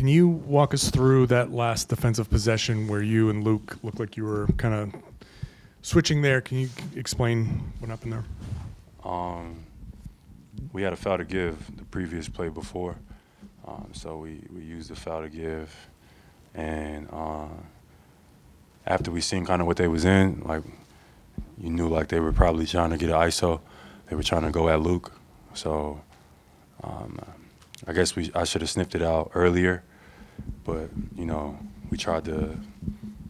can you walk us through that last defensive possession where you and Luke looked like you were kind of switching there? Can you explain what happened there? We had a foul to give the previous play before, so we used the foul to give, and after we seen kind of what they was in, like you knew like they were probably trying to get an ISO. They were trying to go at Luke, so I guess I should have sniffed it out earlier, but we tried to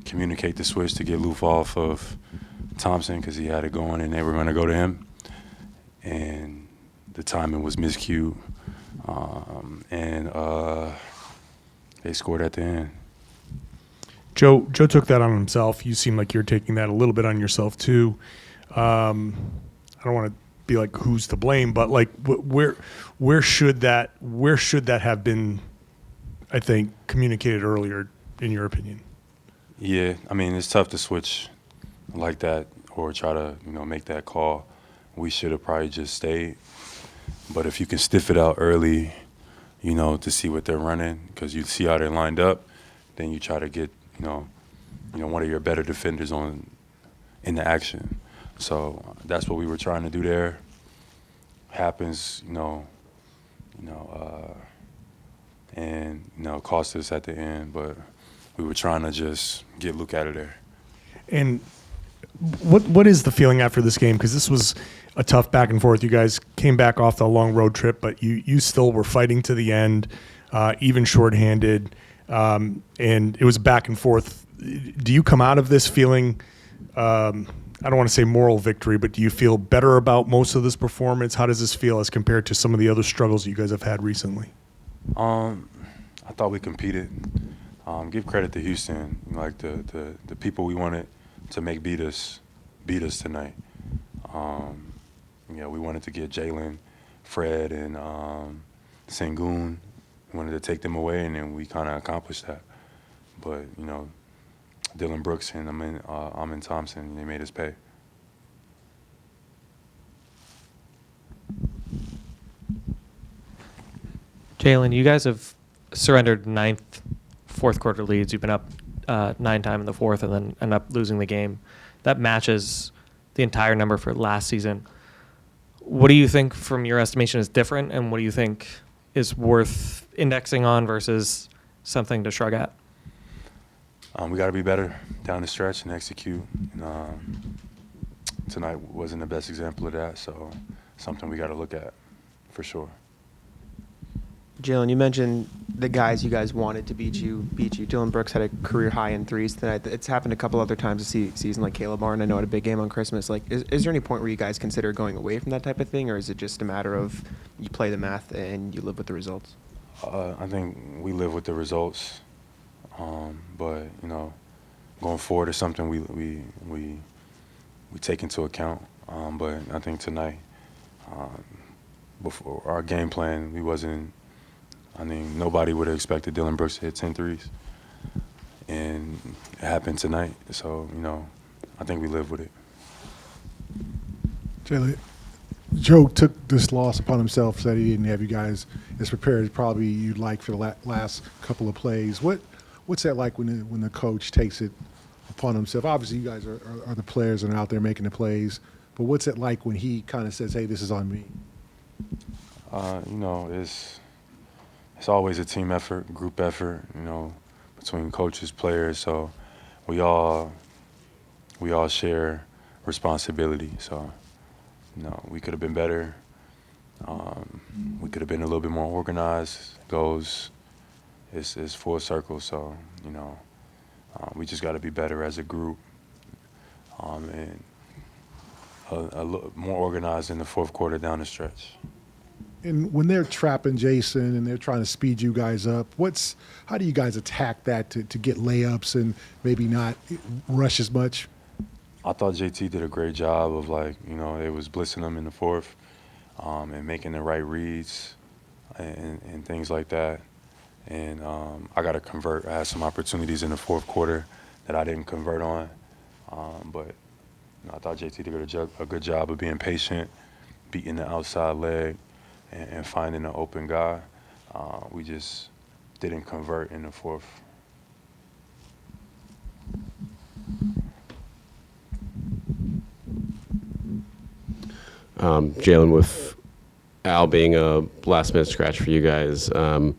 communicate the switch to get Luke off of Thompson because he had it going and they were going to go to him, and the timing was miscued, and they scored at the end. Joe took that on himself. You seem like you're taking that a little bit on yourself too. I don't want to be like who's to blame, but like where should that have been, I think, communicated earlier, in your opinion? Yeah, I mean, it's tough to switch like that or try to make that call. We should have probably just stayed. But if you can stiff it out early, to see what they're running, because you see how they're lined up, then you try to get one of your better defenders in the action. So that's what we were trying to do there. Happens, and cost us at the end, but we were trying to just get Luke out of there. And what is the feeling after this game? Because this was a tough back and forth. You guys came back off the long road trip, but you still were fighting to the end, even shorthanded, and it was back and forth. Do you come out of this feeling, I don't want to say moral victory, but do you feel better about most of this performance? How does this feel as compared to some of the other struggles you guys have had recently? I thought we competed. Give credit to Houston, like the people we wanted to make beat us tonight. We wanted to get Jaylen, Fred, and Sengun. We wanted to take them away, and then we kind of accomplished that. But Dillon Brooks and Amin Thompson, they made us pay. Jaylen, you guys have surrendered ninth fourth quarter leads. You've been up 9 in the fourth and then end up losing the game. That matches the entire number for last season. What do you think from your estimation is different, and what do you think is worth indexing on versus something to shrug at? We got to be better down the stretch and execute. Tonight wasn't the best example of that, so something we got to look at for sure. Jaylen, you mentioned the guys you guys wanted to beat you. Dillon Brooks had a career high in threes tonight. It's happened a couple other times this season, like Caleb Martin. I know had a big game on Christmas. Like, is there any point where you guys consider going away from that type of thing, or is it just a matter of you play the math and you live with the results? I think we live with the results, but going forward is something we take into account. But I think tonight, before our game plan, nobody would have expected Dillon Brooks to hit 10 threes. And it happened tonight. So, I think we live with it. Jaylen, Joe took this loss upon himself, said he didn't have you guys as prepared as probably you'd like for the last couple of plays. What's that like when the coach takes it upon himself? Obviously, you guys are the players and are out there making the plays, but what's it like when he kind of says, hey, this is on me? It's always a team effort, group effort, between coaches, players. So we all share responsibility. So, we could have been better. We could have been a little bit more organized. It's full circle. So, we just got to be better as a group, and a little more organized in the fourth quarter down the stretch. And when they're trapping Jason and they're trying to speed you guys up, how do you guys attack that to get layups and maybe not rush as much? I thought JT did a great job of it was blitzing them in the fourth, and making the right reads and things like that. And I got to convert. I had some opportunities in the fourth quarter that I didn't convert on, but I thought JT did a good job of being patient, beating the outside leg, and finding an open guy. We just didn't convert in the fourth. Jaylen, with Al being a last-minute scratch for you guys, and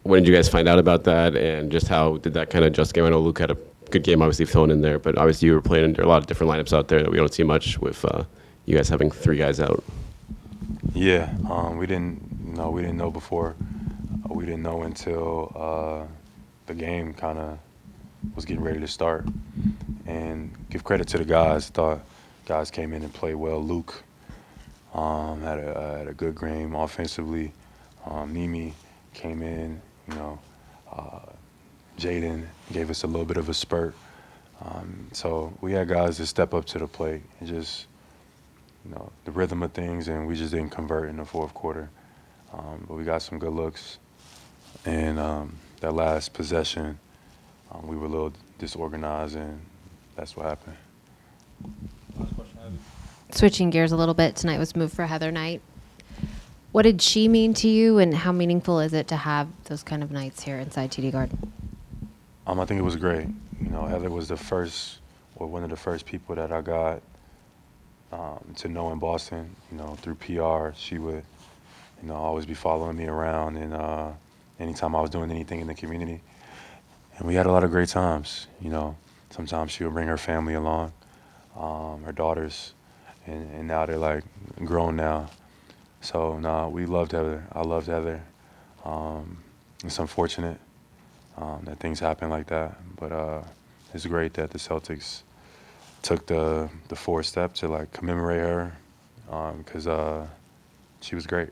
when did you guys find out about that, and just how did that kind of adjust the game? I know Luke had a good game, obviously, thrown in there, but obviously you were playing under a lot of different lineups out there that we don't see much with you guys having 3 guys out. Yeah, we didn't know before. We didn't know until the game kind of was getting ready to start. And give credit to the guys. Thought guys came in and played well. Luke had a good game offensively. Nimi came in. Jaden gave us a little bit of a spurt. So we had guys that step up to the plate and just, the rhythm of things, and we just didn't convert in the fourth quarter. But we got some good looks. And that last possession, we were a little disorganized, and that's what happened. Switching gears a little bit, tonight was moved for Heather Knight. What did she mean to you, and how meaningful is it to have those kind of nights here inside TD Garden? I think it was great. Heather was one of the first people that I got to know in Boston. Through PR, she would, always be following me around, and anytime I was doing anything in the community. And we had a lot of great times. Sometimes she would bring her family along, her daughters, and now they're like grown now. So we loved Heather. I loved Heather. It's unfortunate that things happen like that, but it's great that the Celtics took the 4th step to commemorate her, because she was great.